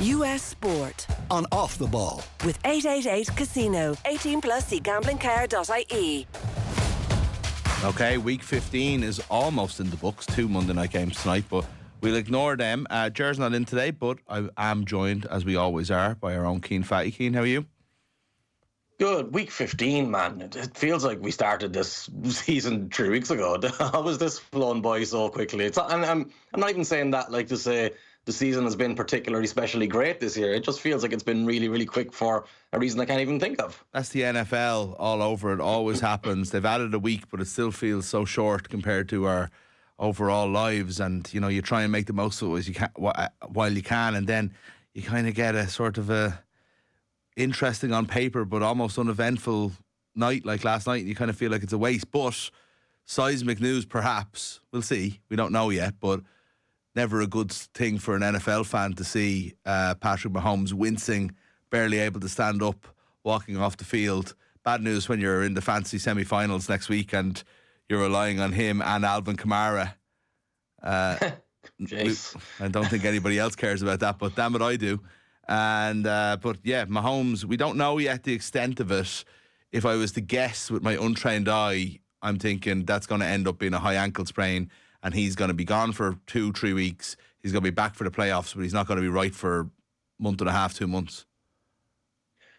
US Sport. On Off the Ball. With 888 Casino. 18 plus. See Gamblingcare.ie. Okay, week 15 is almost in the books. 2 Monday night games tonight, but we'll ignore them. Jer's not in today, but I am joined, as we always are, by our own Cian Fatty. Cian, how are you? Good. Week 15, man. It feels like we started this season 3 weeks ago. How was this flown by so quickly? I'm not even saying that like to say the season has been particularly specially great this year. It just feels like it's been really, really quick for a reason I can't even think of. That's the NFL all over. It always happens. They've added a week, but it still feels so short compared to our overall lives. And, you know, you try and make the most of it as you can, while you can, and then you kind of get a sort of a interesting on paper but almost uneventful night like last night. You kind of feel like it's a waste, but seismic news perhaps. We'll see. We don't know yet, but never a good thing for an NFL fan to see Patrick Mahomes wincing, barely able to stand up, walking off the field. Bad news when you're in the fantasy semi-finals next week and you're relying on him and Alvin Kamara. I don't think anybody else cares about that, but damn it, I do. And but yeah, Mahomes, we don't know yet the extent of it. If I was to guess with my untrained eye, I'm thinking that's going to end up being a high ankle sprain and he's going to be gone for 2-3 weeks. He's going to be back for the playoffs, but he's not going to be right for a month and a half, 2 months.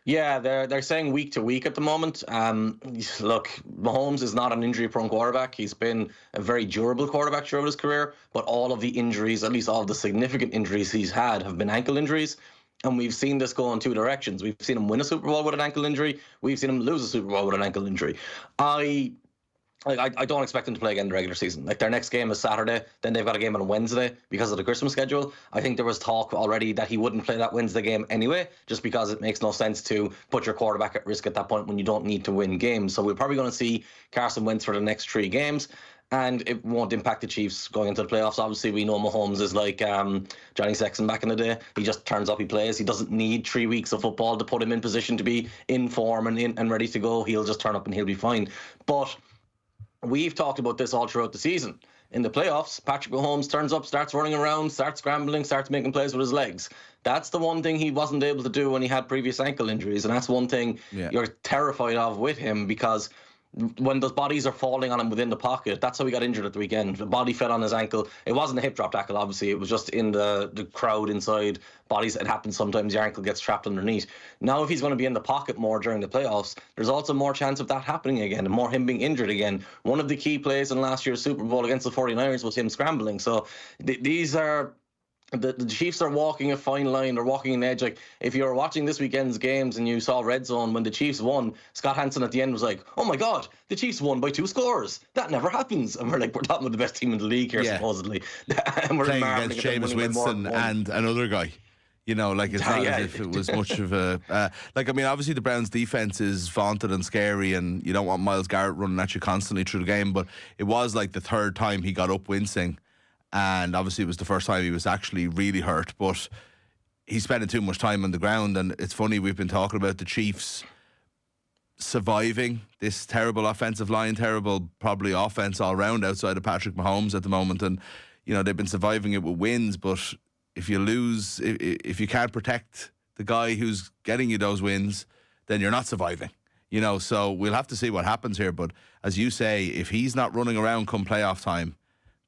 Yeah, they're saying week to week at the moment. Look, Mahomes is not an injury-prone quarterback. He's been a very durable quarterback throughout his career, but all of the injuries, at least all of the significant injuries he's had, have been ankle injuries. And we've seen this go in two directions. We've seen him win a Super Bowl with an ankle injury. We've seen him lose a Super Bowl with an ankle injury. I don't expect them to play again in the regular season. Like, their next game is Saturday, then they've got a game on Wednesday because of the Christmas schedule. I think there was talk already that he wouldn't play that Wednesday game anyway, just because it makes no sense to put your quarterback at risk at that point when you don't need to win games. So we're probably going to see Carson Wentz for the next 3 games. And it won't impact the Chiefs going into the playoffs. Obviously, we know Mahomes is like Johnny Sexton back in the day. He just turns up, he plays. He doesn't need 3 weeks of football to put him in position to be in form and ready to go. He'll just turn up and he'll be fine. But we've talked about this all throughout the season. In the playoffs, Patrick Mahomes turns up, starts running around, starts scrambling, starts making plays with his legs. That's the one thing he wasn't able to do when he had previous ankle injuries. And that's one thing you're terrified of with him, because when those bodies are falling on him within the pocket, that's how he got injured at the weekend. The body fell on his ankle. It wasn't a hip drop tackle, obviously. It was just in the crowd inside. Bodies, it happens sometimes. Your ankle gets trapped underneath. Now, if he's going to be in the pocket more during the playoffs, there's also more chance of that happening again and more him being injured again. One of the key plays in last year's Super Bowl against the 49ers was him scrambling. So these are... The Chiefs are walking a fine line. They're walking an edge. Like, if you were watching this weekend's games and you saw Red Zone when the Chiefs won, Scott Hansen at the end was like, "Oh my God, the Chiefs won by 2 scores. That never happens." And we're like, we're talking about the best team in the league here, supposedly. And we're playing against Jameis Winston and another guy. You know, like, it's not as if it was much of a... like, I mean, obviously the Browns' defence is vaunted and scary, and you don't want Myles Garrett running at you constantly through the game, but it was like the 3rd time he got up wincing. And obviously it was the first time he was actually really hurt, but he's spending too much time on the ground. And it's funny, we've been talking about the Chiefs surviving this terrible offensive line, terrible probably offense all round outside of Patrick Mahomes at the moment. And, you know, they've been surviving it with wins, but if you lose, if you can't protect the guy who's getting you those wins, then you're not surviving. You know, so we'll have to see what happens here. But as you say, if he's not running around come playoff time,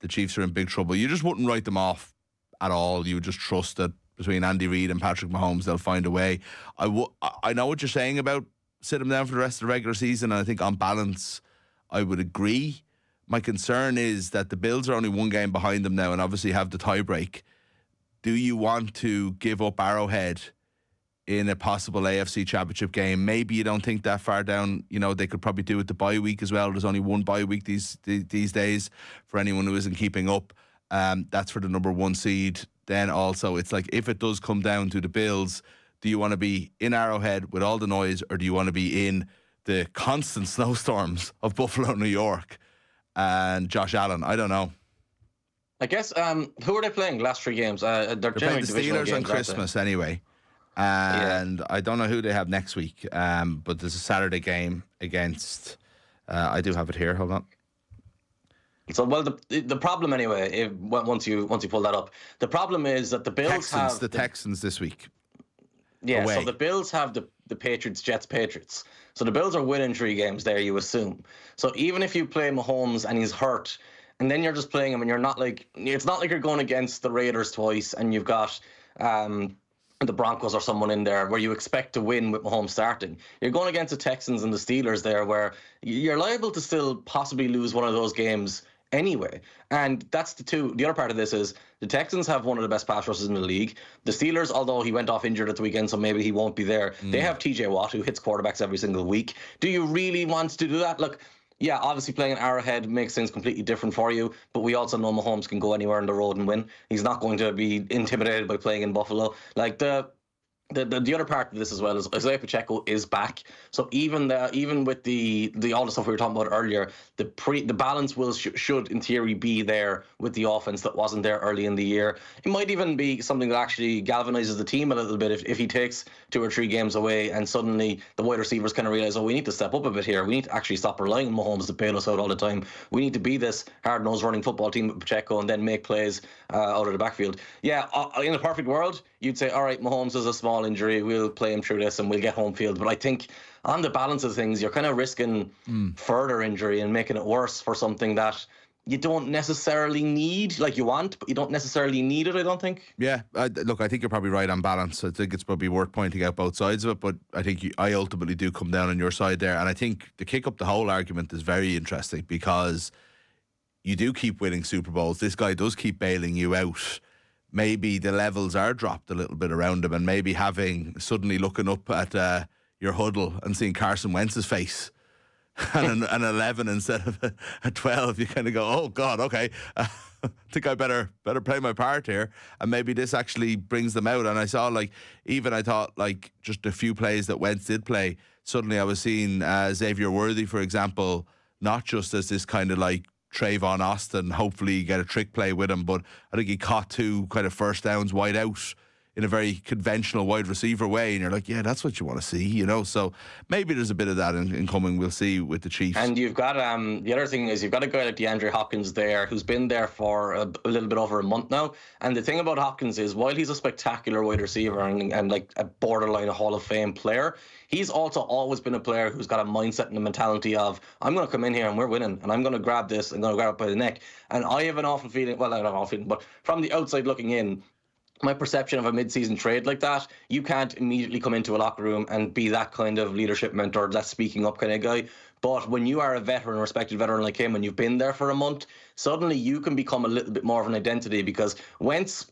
the Chiefs are in big trouble. You just wouldn't write them off at all. You would just trust that between Andy Reid and Patrick Mahomes, they'll find a way. I know what you're saying about sit them down for the rest of the regular season, and I think on balance, I would agree. My concern is that the Bills are only 1 game behind them now and obviously have the tiebreak. Do you want to give up Arrowhead in a possible AFC Championship game? Maybe you don't think that far down. You know, they could probably do it the bye week as well. There's only 1 bye week these days for anyone who isn't keeping up. That's for the number 1 seed. Then also, it's like, if it does come down to the Bills, do you want to be in Arrowhead with all the noise, or do you want to be in the constant snowstorms of Buffalo, New York, and Josh Allen? I don't know. I guess, who are they playing the last 3 games? They're playing the Steelers on Christmas anyway. And I don't know who they have next week, but there's a Saturday game against... I do have it here, hold on. So, well, the problem anyway, once you pull that up, the problem is that the Bills have the Texans this week. Yeah, away. So the Bills have the Patriots, Jets, Patriots. So the Bills are winning 3 games there, you assume. So even if you play Mahomes and he's hurt, and then you're just playing him, and you're not like, it's not like you're going against the Raiders twice, and you've got the Broncos or someone in there where you expect to win with Mahomes starting. You're going against the Texans and the Steelers there, where you're liable to still possibly lose one of those games anyway. And that's the other part of this is the Texans have one of the best pass rushes in the league. The Steelers, although he went off injured at the weekend, so maybe he won't be there, they have TJ Watt, who hits quarterbacks every single week. Do you really want to do that? Look, yeah, obviously playing an Arrowhead makes things completely different for you, but we also know Mahomes can go anywhere on the road and win. He's not going to be intimidated by playing in Buffalo. Like the other part of this as well is Isaiah Pacheco is back. So even with the all the stuff we were talking about earlier, the balance should in theory be there with the offense that wasn't there early in the year. It might even be something that actually galvanizes the team a little bit if he takes 2 or 3 games away and suddenly the wide receivers kind of realize, oh, we need to step up a bit here. We need to actually stop relying on Mahomes to bail us out all the time. We need to be this hard-nosed running football team with Pacheco and then make plays out of the backfield. Yeah, in a perfect world, you'd say, all right, Mahomes is a small injury, we'll play him through this and we'll get home field. But I think on the balance of things, you're kind of risking further injury and making it worse for something that you don't necessarily need, like you want, but you don't necessarily need it, I don't think. Yeah, look, I think you're probably right on balance. I think it's probably worth pointing out both sides of it, but I think I ultimately do come down on your side there. And I think the kick up the hole argument is very interesting because you do keep winning Super Bowls. This guy does keep bailing you out. Maybe the levels are dropped a little bit around him, and maybe suddenly looking up at your huddle and seeing Carson Wentz's face and an 11 instead of a 12, you kind of go, oh God, okay, I think I better play my part here, and maybe this actually brings them out. And I saw I thought just a few plays that Wentz did play, suddenly I was seeing Xavier Worthy, for example, not just as this kind of Trayvon Austin, hopefully you get a trick play with him, but I think he caught 2 kind of first downs wide out in a very conventional wide receiver way, and you're like, yeah, that's what you want to see, so maybe there's a bit of that in coming, we'll see with the Chiefs. And you've got the other thing is you've got a guy like DeAndre Hopkins there who's been there for a little bit over a month now, and the thing about Hopkins is while he's a spectacular wide receiver and like a borderline Hall of Fame player, he's also always been a player who's got a mindset and a mentality of, I'm going to come in here and we're winning, and I'm going to grab this, I'm going to grab it by the neck. And I have an awful feeling, well, not an awful feeling, but from the outside looking in, my perception of a mid-season trade like that, you can't immediately come into a locker room and be that kind of leadership mentor, that speaking up kind of guy. But when you are a veteran, respected veteran like him, and you've been there for a month, suddenly you can become a little bit more of an identity, because Wentz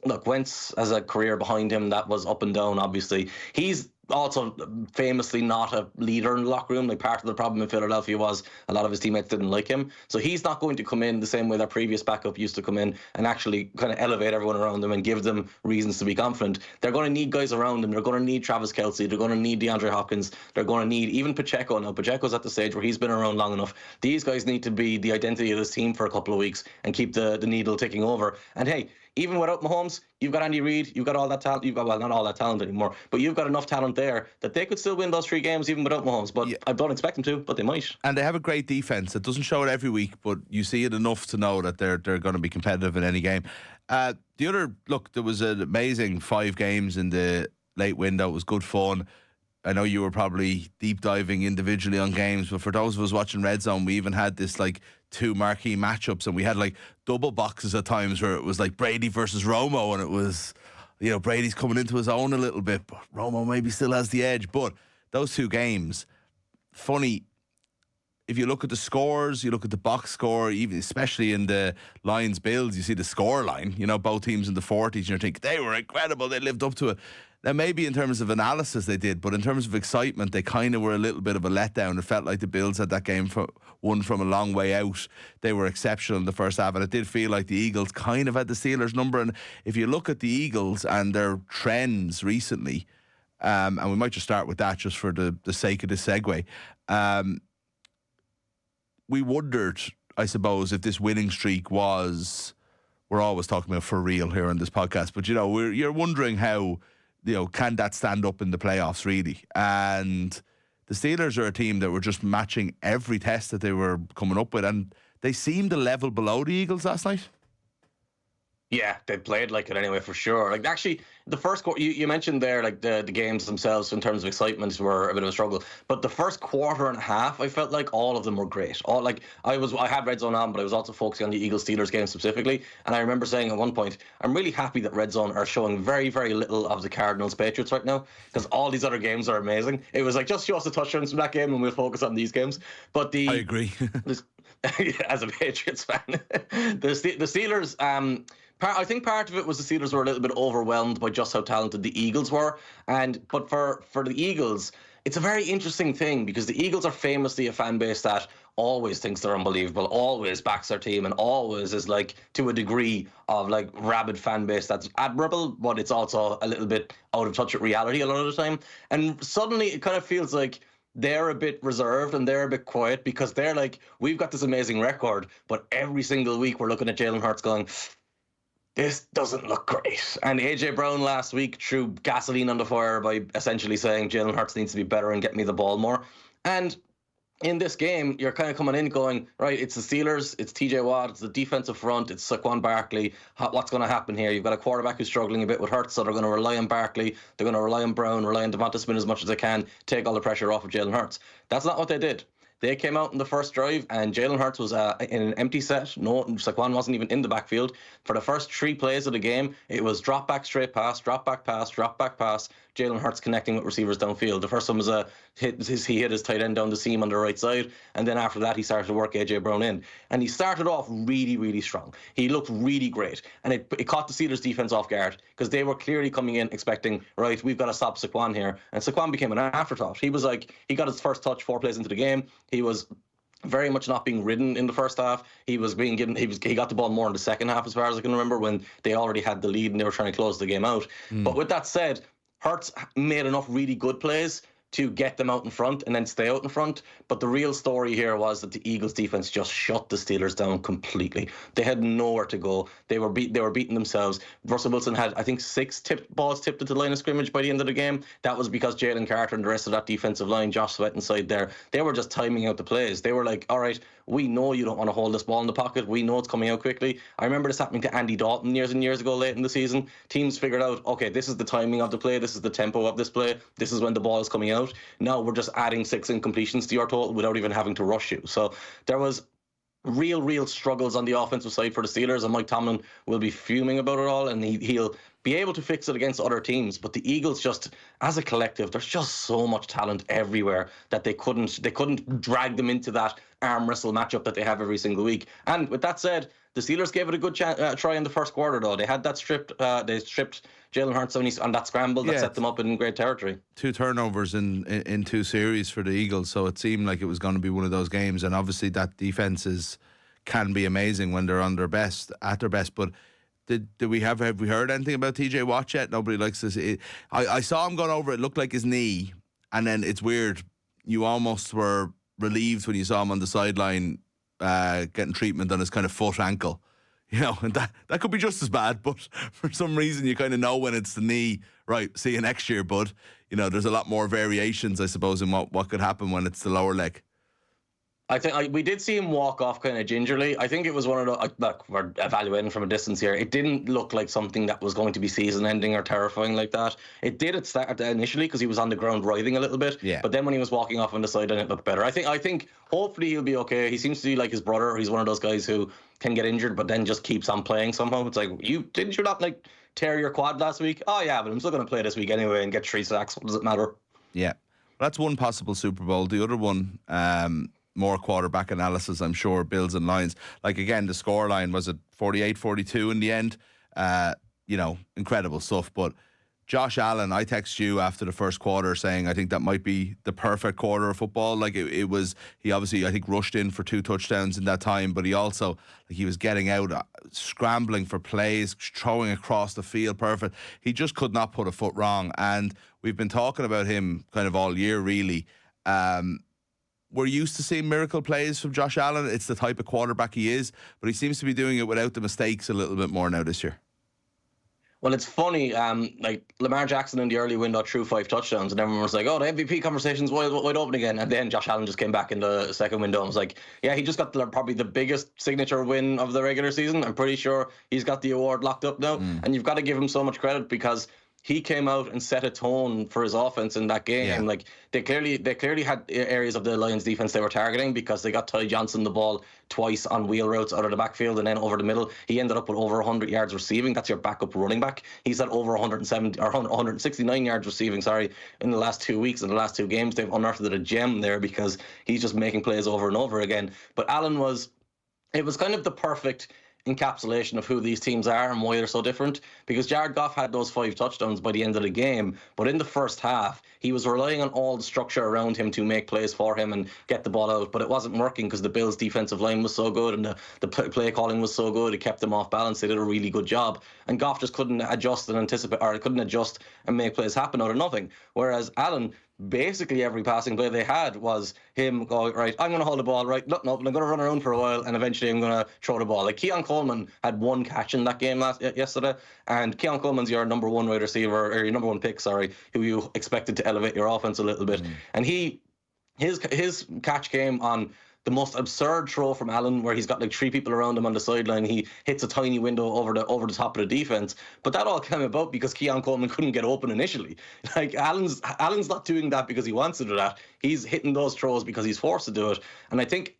has a career behind him that was up and down, obviously. He's also famously not a leader in the locker room. Like, part of the problem in Philadelphia was a lot of his teammates didn't like him. So he's not going to come in the same way their previous backup used to come in and actually kind of elevate everyone around them and give them reasons to be confident. They're going to need guys around them. They're going to need Travis Kelce. They're going to need DeAndre Hopkins. They're going to need even Pacheco. Now, Pacheco's at the stage where he's been around long enough. These guys need to be the identity of this team for a couple of weeks and keep the needle ticking over. And hey, even without Mahomes, you've got Andy Reid, you've got all that talent. You've got, well, not all that talent anymore, but you've got enough talent there that they could still win those 3 games even without Mahomes. But yeah, I don't expect them to, but they might. And they have a great defense. It doesn't show it every week, but you see it enough to know that they're going to be competitive in any game. There was an amazing 5 games in the late window. It was good fun. I know you were probably deep diving individually on games, but for those of us watching Red Zone, we even had this 2 marquee matchups, and we had double boxes at times where it was Brady versus Romo, and it was, Brady's coming into his own a little bit, but Romo maybe still has the edge. But those 2 games, funny, if you look at the scores, you look at the box score, even especially in the Lions Bills, you see the score line, both teams in the 40s, and you're thinking, they were incredible, they lived up to it. Now, maybe in terms of analysis they did, but in terms of excitement, they kind of were a little bit of a letdown. It felt like the Bills had that game won from a long way out. They were exceptional in the first half, and it did feel like the Eagles kind of had the Steelers' number. And if you look at the Eagles and their trends recently, and we might just start with that just for the sake of the segue, we wondered, I suppose, if this winning streak was, we're always talking about for real here on this podcast, but you're wondering how, can that stand up in the playoffs, really? And the Steelers are a team that were just matching every test that they were coming up with, and they seemed a level below the Eagles last night. Yeah, they played like it anyway, for sure. Like, actually, the first quarter, you mentioned there, like the games themselves in terms of excitement were a bit of a struggle. But the first quarter and a half, I felt like all of them were great. All like I had Red Zone on, but I was also focusing on the Eagles Steelers game specifically. And I remember saying at one point, I'm really happy that Red Zone are showing very, very little of the Cardinals Patriots right now, because all these other games are amazing. It was like, just show us the touchdowns from that game and we'll focus on these games. But I agree. As a Patriots fan, the Steelers. I think part of it was the Steelers were a little bit overwhelmed by just how talented the Eagles were, but for the Eagles, it's a very interesting thing because the Eagles are famously a fan base that always thinks they're unbelievable, always backs their team, and always is like to a degree of like rabid fan base that's admirable, but it's also a little bit out of touch with reality a lot of the time. And suddenly it kind of feels like they're a bit reserved and they're a bit quiet because they're like, we've got this amazing record, but every single week we're looking at Jalen Hurts going, this doesn't look great. And AJ Brown last week threw gasoline on the fire by essentially saying Jalen Hurts needs to be better and get me the ball more. And in this game, you're kind of coming in going, right, it's the Steelers, it's TJ Watt, it's the defensive front, it's Saquon Barkley. What's going to happen here? You've got a quarterback who's struggling a bit with Hurts, so they're going to rely on Barkley, they're going to rely on Brown, rely on Devonta Smith as much as they can, take all the pressure off of Jalen Hurts. That's not what they did. They came out in the first drive, and Jalen Hurts was in an empty set. No, Saquon wasn't even in the backfield. For the first 3 plays of the game, it was drop back, straight pass, drop back pass, drop back pass, Jalen Hurts connecting with receivers downfield. The first one was he hit his tight end down the seam on the right side, and then after that he started to work AJ Brown in. And he started off really, really strong. He looked really great, and it caught the Steelers defense off guard because they were clearly coming in expecting, right, we've got to stop Saquon here. And Saquon became an afterthought. He was like, he got his first touch 4 plays into the game. He was very much not being ridden in the first half. He was being given. He got the ball more in the second half, as far as I can remember, when they already had the lead and they were trying to close the game out. But with that said, Hurts made enough really good plays to get them out in front and then stay out in front. But the real story here was that the Eagles defense just shut the Steelers down completely. They had nowhere to go. They were beating themselves. Russell Wilson had, I think, 6 balls tipped at the line of scrimmage by the end of the game. That was because Jalen Carter and the rest of that defensive line, Josh Sweat inside there, they were just timing out the plays. They were like, all right, we know you don't want to hold this ball in the pocket. We know it's coming out quickly. I remember this happening to Andy Dalton years and years ago late in the season. Teams figured out, okay, this is the timing of the play. This is the tempo of this play. This is when the ball is coming out. Now we're just adding 6 incompletions to your total without even having to rush you. So there was real struggles on the offensive side for the Steelers, and Mike Tomlin will be fuming about it all, and he'll be able to fix it against other teams. But the Eagles, just as a collective, there's just so much talent everywhere that they couldn't drag them into that arm wrestle matchup that they have every single week. And with that said, the Steelers gave it a good try in the first quarter, though. They had that they stripped Jalen Hurts on that scramble that set them up in great territory. 2 turnovers in 2 series for the Eagles, so it seemed like it was going to be one of those games. And obviously that defense can be amazing when they're at their best. But have we heard anything about TJ Watt yet? Nobody likes this. I saw him going over. It looked like his knee, and then it's weird. You almost were relieved when you saw him on the sideline getting treatment on his kind of foot ankle. You know, and that could be just as bad, but for some reason you kind of know when it's the knee, right, see you next year, bud. You know, there's a lot more variations, I suppose, in what could happen when it's the lower leg. I think we did see him walk off kind of gingerly. I think it was one of the, look, we're evaluating from a distance here. It didn't look like something that was going to be season-ending or terrifying like that. It did at start initially because he was on the ground writhing a little bit. Yeah. But then when he was walking off on the side, then it looked better. I think hopefully he'll be okay. He seems to be like his brother. He's one of those guys who can get injured but then just keeps on playing somehow. It's like, didn't you not like tear your quad last week? Oh yeah, but I'm still going to play this week anyway and get 3 sacks. What does it matter? Yeah. Well, that's one possible Super Bowl. The other one, more quarterback analysis, I'm sure, Bills and Lions. Like, again, the scoreline, was it 48-42 in the end? Incredible stuff. But Josh Allen, I text you after the first quarter saying I think that might be the perfect quarter of football. Like, it was, he obviously, I think, rushed in for 2 touchdowns in that time, but he also, like, he was getting out, scrambling for plays, throwing across the field, perfect. He just could not put a foot wrong. And we've been talking about him kind of all year, really. We're used to seeing miracle plays from Josh Allen. It's the type of quarterback he is, but he seems to be doing it without the mistakes a little bit more now this year. Well, it's funny. Like Lamar Jackson in the early window threw 5 touchdowns, and everyone was like, "Oh, the MVP conversation's wide open again." And then Josh Allen just came back in the second window and was like, "Yeah, he just got probably the biggest signature win of the regular season. I'm pretty sure he's got the award locked up now." And you've got to give him so much credit because he came out and set a tone for his offense in that game. Yeah. Like they clearly had areas of the Lions defense they were targeting because they got Ty Johnson the ball twice on wheel routes out of the backfield and then over the middle. He ended up with over 100 yards receiving. That's your backup running back. He's at over 170 or 169 yards receiving, in the last 2 weeks. In the last 2 games, they've unearthed a gem there because he's just making plays over and over again. But Allen it was kind of the perfect encapsulation of who these teams are and why they're so different, because Jared Goff had those 5 touchdowns by the end of the game, but in the first half he was relying on all the structure around him to make plays for him and get the ball out, but it wasn't working because the Bills defensive line was so good and the play calling was so good. It kept them off balance. They did a really good job, and Goff just couldn't adjust and anticipate, or couldn't adjust and make plays happen out of nothing. Whereas Allen, basically every passing play they had was him going, right, I'm going to hold the ball, right, no, I'm going to run around for a while, and eventually I'm going to throw the ball. Like Keon Coleman had 1 catch in that game yesterday, and Keon Coleman's your number 1 wide receiver, or your number 1 pick, who you expected to elevate your offense a little bit. And his catch came on the most absurd throw from Allen, where he's got like 3 people around him on the sideline. He hits a tiny window over the top of the defense. But that all came about because Keon Coleman couldn't get open initially. Like Allen's not doing that because he wants to do that. He's hitting those throws because he's forced to do it. And I think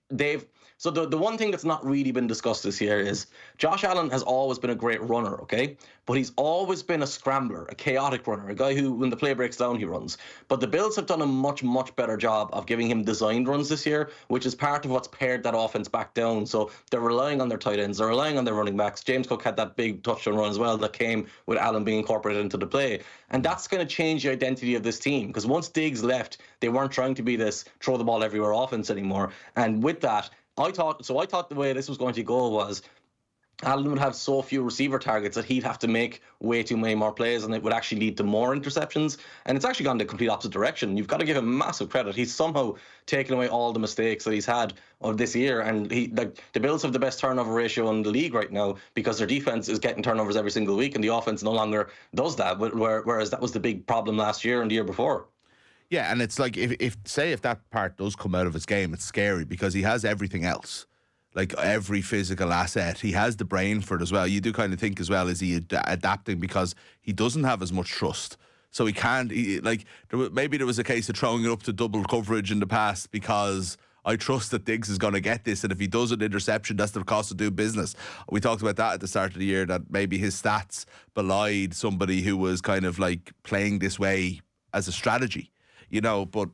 so the one thing that's not really been discussed this year is Josh Allen has always been a great runner, okay? But he's always been a scrambler, a chaotic runner, a guy who, when the play breaks down, he runs. But the Bills have done a much, much better job of giving him designed runs this year, which is part of what's pared that offense back down. So they're relying on their tight ends, they're relying on their running backs. James Cook had that big touchdown run as well that came with Allen being incorporated into the play. And that's going to change the identity of this team, because once Diggs left, they weren't trying to be this throw the ball everywhere offense anymore. And with that, I thought the way this was going to go was Allen would have so few receiver targets that he'd have to make way too many more plays, and it would actually lead to more interceptions. And it's actually gone the complete opposite direction. You've got to give him massive credit. He's somehow taken away all the mistakes that he's had of this year, and the Bills have the best turnover ratio in the league right now because their defense is getting turnovers every single week, and the offense no longer does that. Whereas that was the big problem last year and the year before. Yeah, and it's like if that part does come out of his game, it's scary because he has everything else, like every physical asset. He has the brain for it as well. You do kind of think as well, is he adapting because he doesn't have as much trust, so he can't. Maybe there was a case of throwing it up to double coverage in the past because I trust that Diggs is going to get this, and if he does an interception, that's the cost of doing business. We talked about that at the start of the year, that maybe his stats belied somebody who was kind of like playing this way as a strategy. But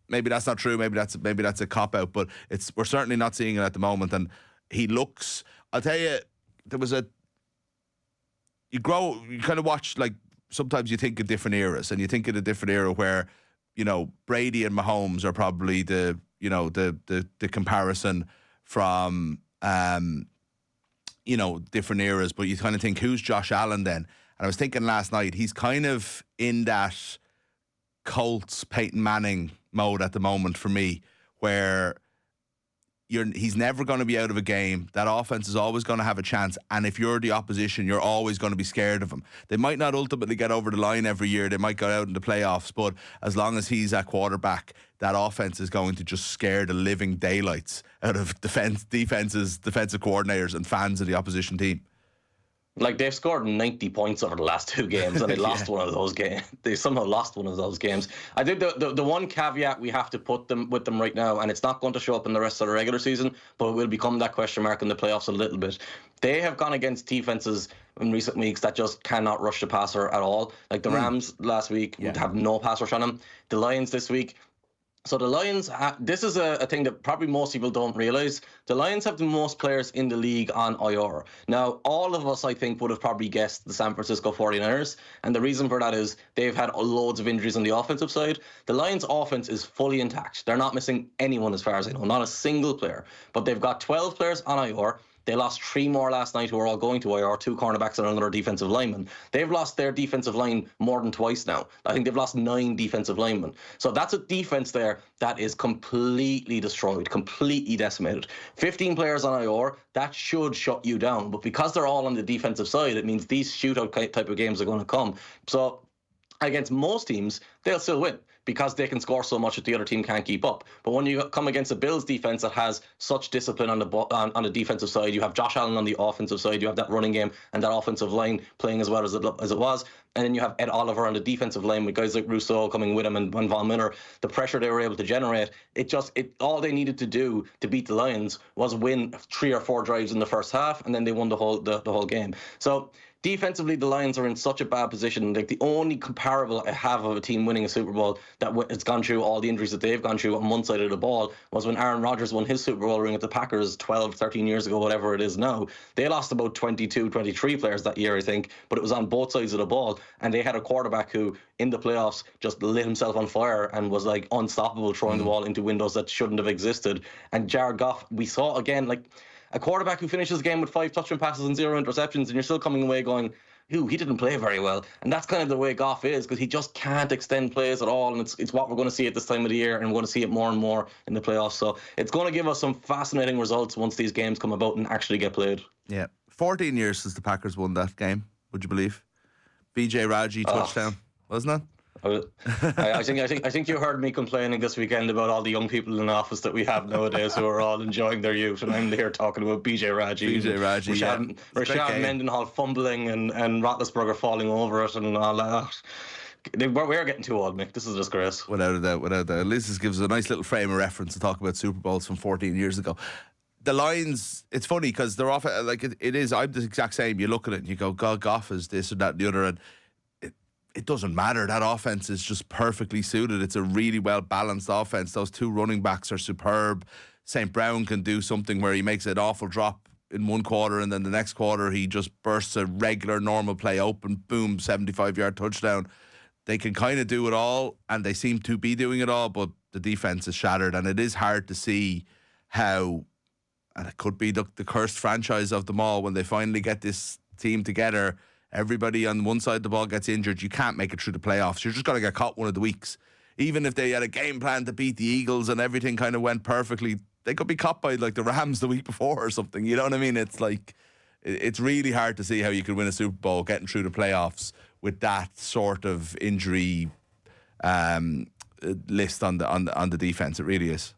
maybe that's not true. Maybe that's a cop out. But we're certainly not seeing it at the moment. And he looks. I'll tell you, you kind of watch, like sometimes you think of different eras, and you think of a different era where Brady and Mahomes are probably the comparison from different eras. But you kind of think, who's Josh Allen then? And I was thinking last night, he's kind of in that Colts, Peyton Manning mode at the moment for me, where he's never going to be out of a game. That offense is always going to have a chance, and if you're the opposition, you're always going to be scared of him. They might not ultimately get over the line every year. They might go out in the playoffs, but as long as he's at quarterback, that offense is going to just scare the living daylights out of defensive coordinators and fans of the opposition team. Like, they've scored 90 points over the last 2 games, and they lost one of those games. They somehow lost one of those games. I think the one caveat we have to put with them right now, and it's not going to show up in the rest of the regular season, but it will become that question mark in the playoffs a little bit. They have gone against defenses in recent weeks that just cannot rush the passer at all. Like the Rams last week would have no pass rush on them. The Lions this week. So the Lions, this is a thing that probably most people don't realise. The Lions have the most players in the league on IR. Now, all of us, I think, would have probably guessed the San Francisco 49ers. And the reason for that is they've had loads of injuries on the offensive side. The Lions' offense is fully intact. They're not missing anyone as far as I know, not a single player. But they've got 12 players on IR. They lost 3 more last night who are all going to IR, 2 cornerbacks and another defensive lineman. They've lost their defensive line more than twice now. I think they've lost 9 defensive linemen. So that's a defense there that is completely destroyed, completely decimated. 15 players on IR, that should shut you down. But because they're all on the defensive side, it means these shootout type of games are going to come. So against most teams, they'll still win because they can score so much that the other team can't keep up. But when you come against a Bills defense that has such discipline on the defensive side, you have Josh Allen on the offensive side, you have that running game and that offensive line playing as well as it was, and then you have Ed Oliver on the defensive line with guys like Rousseau coming with him and Von Miller. The pressure they were able to generate, all they needed to do to beat the Lions was win 3 or 4 drives in the first half, and then they won the whole game. So defensively, the Lions are in such a bad position. Like, the only comparable I have of a team winning a Super Bowl that has gone through all the injuries that they've gone through on one side of the ball was when Aaron Rodgers won his Super Bowl ring at the Packers 12, 13 years ago, whatever it is now. They lost about 22, 23 players that year, I think, but it was on both sides of the ball. And they had a quarterback who, in the playoffs, just lit himself on fire and was like unstoppable, throwing the ball into windows that shouldn't have existed. And Jared Goff, we saw again, like, a quarterback who finishes the game with 5 touchdown passes and 0 interceptions, and you're still coming away going, he didn't play very well. And that's kind of the way Goff is, because he just can't extend plays at all. And it's what we're going to see at this time of the year, and we're going to see it more and more in the playoffs. So it's going to give us some fascinating results once these games come about and actually get played. Yeah. 14 years since the Packers won that game, would you believe? BJ Raji touchdown, wasn't it? I think you heard me complaining this weekend about all the young people in the office that we have nowadays who are all enjoying their youth, and I'm here talking about BJ Raji, Rashad Mendenhall fumbling and Roethlisberger falling over it and all that. We're getting too old, Mick. This is a disgrace. Without a doubt. At least this gives us a nice little frame of reference to talk about Super Bowls from 14 years ago. The Lions, it's funny because they're off, like it is, I'm the exact same. You look at it and you go, God, Goff is this or that and the other, and it doesn't matter. That offense is just perfectly suited. It's a really well-balanced offense. Those 2 running backs are superb. St. Brown can do something where he makes an awful drop in one quarter, and then the next quarter he just bursts a regular, normal play open, boom, 75-yard touchdown. They can kind of do it all, and they seem to be doing it all, but the defense is shattered, and it is hard to see how, and it could be the cursed franchise of them all, when they finally get this team together, everybody on one side of the ball gets injured, you can't make it through the playoffs. You're just going to get caught one of the weeks. Even if they had a game plan to beat the Eagles and everything kind of went perfectly, they could be caught by like the Rams the week before or something. You know what I mean? It's like, it's really hard to see how you could win a Super Bowl getting through the playoffs with that sort of injury list on the defense. It really is.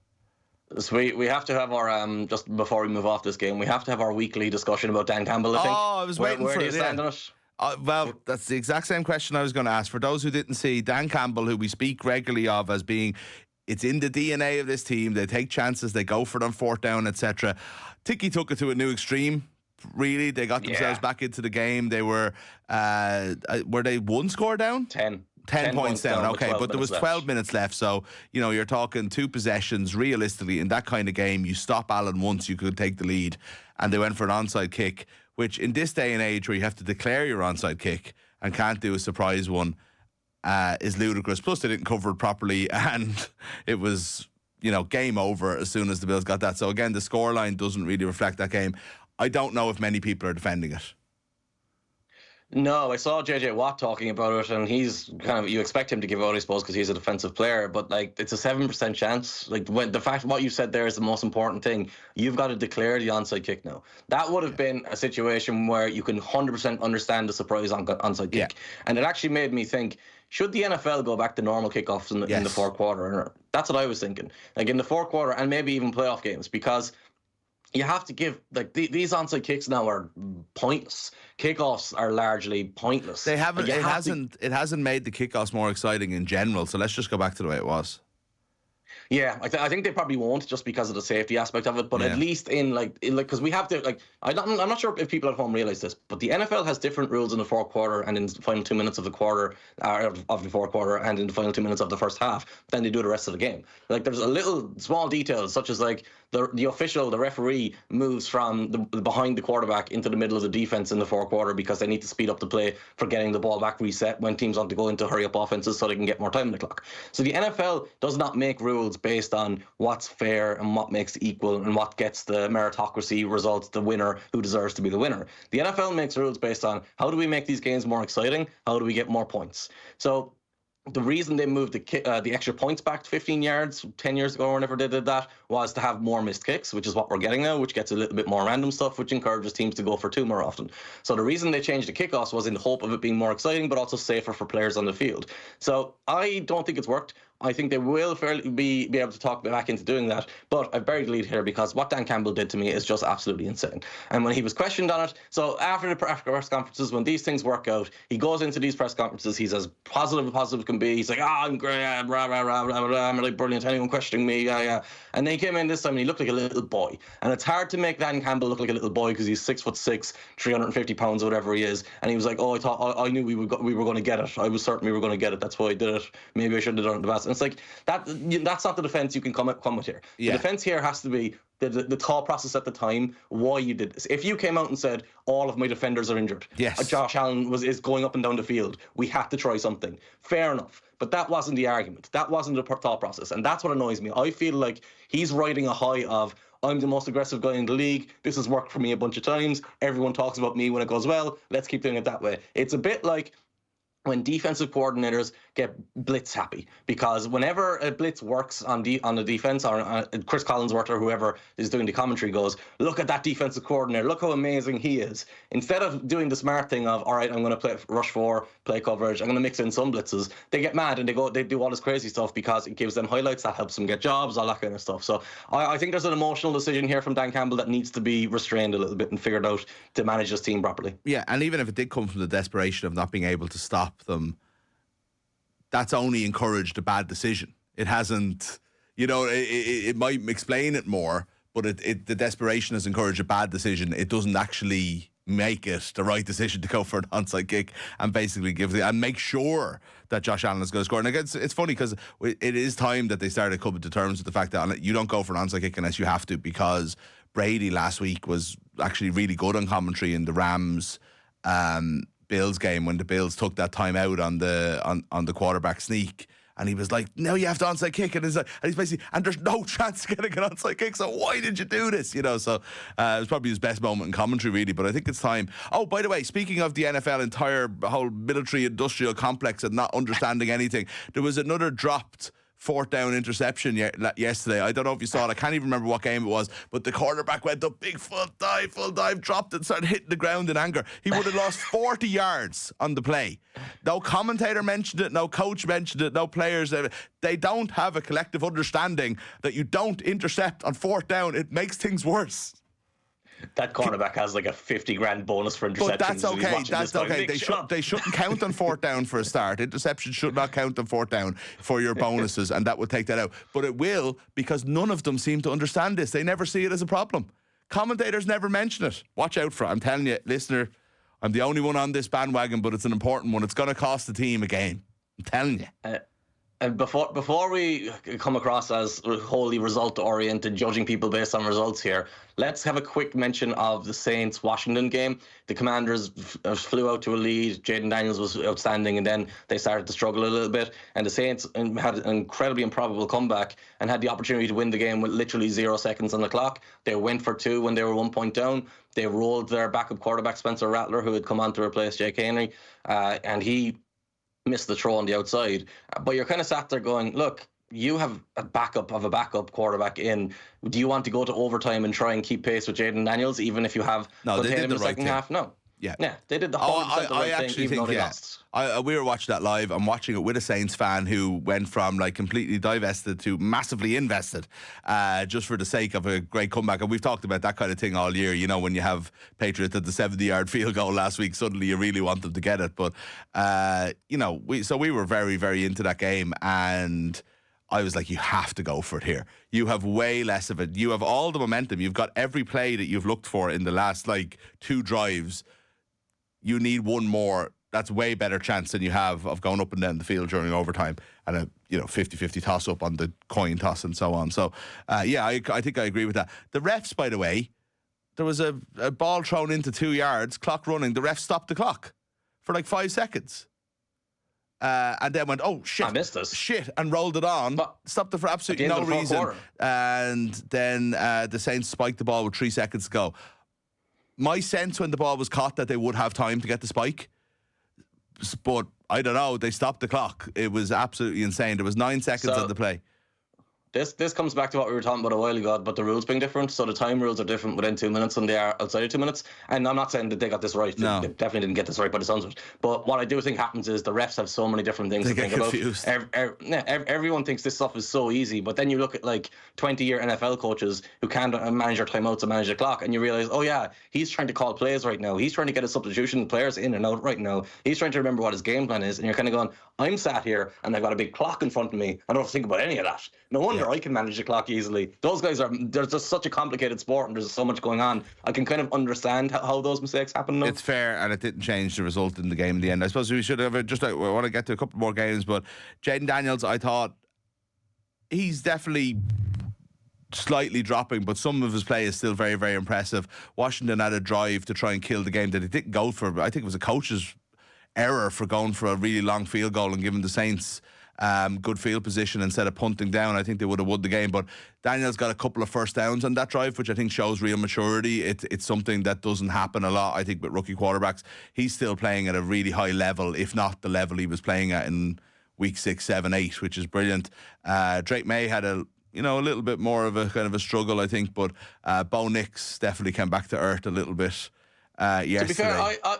So we have to have our, just before we move off this game, we have to have our weekly discussion about Dan Campbell, I think. Oh, I was waiting for it. Where do you stand on it? Well, that's the exact same question I was going to ask. For those who didn't see, Dan Campbell, who we speak regularly of as being, it's in the DNA of this team. They take chances, they go for it on 4th down, etc. He took it to a new extreme. Really, they got themselves back into the game. They were they 1 score down? 10 points down. Okay, but there was 12 left. minutes left. So, you're talking 2 possessions. Realistically, in that kind of game, you stop Allen once, you could take the lead. And they went for an onside kick, which in this day and age where you have to declare your onside kick and can't do a surprise one, is ludicrous. Plus, they didn't cover it properly, and it was, game over as soon as the Bills got that. So again, the scoreline doesn't really reflect that game. I don't know if many people are defending it. No, I saw JJ Watt talking about it, and he's kind of, you expect him to give out, I suppose, because he's a defensive player, but like, it's a 7% chance. Like, when the fact what you said there is the most important thing. You've got to declare the onside kick now. That would have been a situation where you can 100% understand the surprise onside kick. And it actually made me think, should the NFL go back to normal kickoffs in the 4th quarter? That's what I was thinking. Like, in the 4th quarter, and maybe even playoff games, because you have to give, like, these onside kicks now are pointless. Kickoffs are largely pointless. They haven't. It hasn't made the kickoffs more exciting in general. So let's just go back to the way it was. Yeah, I think they probably won't, just because of the safety aspect of it. But at least in because we have to, I'm not sure if people at home realize this, but the NFL has different rules in the 4th quarter and in the final 2 minutes of the quarter, of the 4th quarter, and in the final 2 minutes of the first half than they do the rest of the game. Like, there's a little small details, such as like the official, the referee moves from the behind the quarterback into the middle of the defense in the 4th quarter because they need to speed up the play for getting the ball back reset when teams want to go into hurry up offenses so they can get more time on the clock. So the NFL does not make rules rules based on what's fair and what makes equal and what gets the meritocracy results, the winner who deserves to be the winner. The NFL makes rules based on how do we make these games more exciting? How do we get more points? So the reason they moved the extra points back to 15 yards 10 years ago or whenever they did that was to have more missed kicks, which is what we're getting now, which gets a little bit more random stuff, which encourages teams to go for 2 more often. So the reason they changed the kickoffs was in the hope of it being more exciting, but also safer for players on the field. So I don't think it's worked. I think they will be able to talk back into doing that. But I've buried the lead here because what Dan Campbell did to me is just absolutely insane. And when he was questioned on it, so after the press conferences, when these things work out, he goes into these press conferences, he's as positive as can be. He's like, I'm great, I'm like brilliant, anyone questioning me, yeah. And then he came in this time and he looked like a little boy. And it's hard to make Dan Campbell look like a little boy because he's 6'6", 350 pounds, or whatever he is. And he was like, I knew we were going to get it. I was certain we were going to get it. That's why I did it. Maybe I shouldn't have done it in the past. And it's like, that's not the defense you can come with here. Yeah. The defense here has to be the thought process at the time, why you did this. If you came out and said, all of my defenders are injured, yes, Josh Allen is going up and down the field, we have to try something. Fair enough. But that wasn't the argument. That wasn't the thought process. And that's what annoys me. I feel like he's riding a high of, I'm the most aggressive guy in the league. This has worked for me a bunch of times. Everyone talks about me when it goes well. Let's keep doing it that way. It's a bit like when defensive coordinators get blitz happy, because whenever a blitz works on the defense, or Chris Collinsworth or whoever is doing the commentary goes, look at that defensive coordinator, look how amazing he is. Instead of doing the smart thing of, all right, I'm going to play rush 4, play coverage, I'm going to mix in some blitzes, they get mad and they do all this crazy stuff because it gives them highlights, that helps them get jobs, all that kind of stuff. So I think there's an emotional decision here from Dan Campbell that needs to be restrained a little bit and figured out to manage this team properly. Yeah, and even if it did come from the desperation of not being able to stop them, that's only encouraged a bad decision. It hasn't, it might explain it more, but the desperation has encouraged a bad decision. It doesn't actually make it the right decision to go for an onside kick and basically and make sure that Josh Allen is going to score. And again, it's funny because it is time that they started coming to terms with the fact that you don't go for an onside kick unless you have to, because Brady last week was actually really good on commentary in the Rams Bills game when the Bills took that time out on the quarterback sneak, and he was like, "No, you have to onside kick," and he's basically, and there's no chance of getting an onside kick. So why did you do this? So it was probably his best moment in commentary, really. But I think it's time. Oh, by the way, speaking of the NFL entire whole military industrial complex and not understanding anything, there was another dropped 4th down interception yesterday. I don't know if you saw it. I can't even remember what game it was, but the quarterback went up, big full dive, dropped it, started hitting the ground in anger. He would have lost 40 yards on the play. No commentator mentioned it, no coach mentioned it, no players. They don't have a collective understanding that you don't intercept on 4th down. It makes things worse. That cornerback has like a 50 grand bonus for interceptions. But that's okay. That's okay. They shouldn't count on 4th down for a start. Interception should not count on 4th down for your bonuses, and that would take that out. But it will, because none of them seem to understand this. They never see it as a problem. Commentators never mention it. Watch out for it. I'm telling you, listener, I'm the only one on this bandwagon, but it's an important one. It's going to cost the team a game. I'm telling you. And before we come across as wholly result-oriented, judging people based on results here, let's have a quick mention of the Saints-Washington game. The Commanders flew out to a lead. Jaden Daniels was outstanding, and then they started to struggle a little bit. And the Saints had an incredibly improbable comeback and had the opportunity to win the game with literally 0 seconds on the clock. They went for 2 when they were 1 point down. They rolled their backup quarterback, Spencer Rattler, who had come on to replace Jake Henry, and he missed the throw on the outside. But you're kind of sat there going, look, you have a backup of a backup quarterback in. Do you want to go to overtime and try and keep pace with Jaden Daniels, even if you have contained him in the second half? No. Yeah, they did the whole right thing, even though they lost. We were watching that live. I'm watching it with a Saints fan who went from like completely divested to massively invested, just for the sake of a great comeback. And we've talked about that kind of thing all year. When you have Patriots at the 70-yard field goal last week, suddenly you really want them to get it. But we were very, very into that game, and I was like, you have to go for it here. You have way less of it. You have all the momentum. You've got every play that you've looked for in the last 2 drives. You need one more. That's way better chance than you have of going up and down the field during overtime and a 50-50 toss up on the coin toss and so on. So I think I agree with that. The refs, by the way, there was a ball thrown into 2 yards, clock running. The ref stopped the clock for 5 seconds. and then went, oh, shit. I missed this. Shit, and rolled it on. But stopped it for absolutely no reason. And then the Saints spiked the ball with 3 seconds to go. My sense when the ball was caught that they would have time to get the spike. But I don't know. They stopped the clock. It was absolutely insane. There was 9 seconds on the play. This comes back to what we were talking about a while ago, but the rules being different. So the time rules are different within 2 minutes than they are outside of 2 minutes. And I'm not saying that they got this right. No. They definitely didn't get this right by the sounds of it. But what I do think happens is the refs have so many different things they to think confused. about. Everyone thinks this stuff is so easy, but then you look at like 20-year NFL coaches who can't manage their timeouts and manage the clock, and you realize, oh yeah, he's trying to call plays right now. He's trying to get his substitution players in and out right now. He's trying to remember what his game plan is, and you're kind of going, I'm sat here and I've got a big clock in front of me. I don't have to think about any of that. No wonder I can manage the clock easily. Those guys there's just such a complicated sport and there's so much going on. I can kind of understand how those mistakes happen now. It's fair, and it didn't change the result in the game in the end. I suppose we should have we want to get to a couple more games, but Jaden Daniels, I thought he's definitely slightly dropping, but some of his play is still very, very impressive. Washington had a drive to try and kill the game that he didn't go for. I think it was a coach's error for going for a really long field goal and giving the Saints good field position instead of punting down. I think they would have won the game, but Daniel's got a couple of first downs on that drive, which I think shows real maturity. It's something that doesn't happen a lot, I think, with rookie quarterbacks. He's still playing at a really high level, if not the level he was playing at in week 6, 7, 8, which is brilliant. Drake May had a little bit more of a kind of a struggle, I think, but Bo Nix definitely came back to earth a little bit yesterday. To be fair,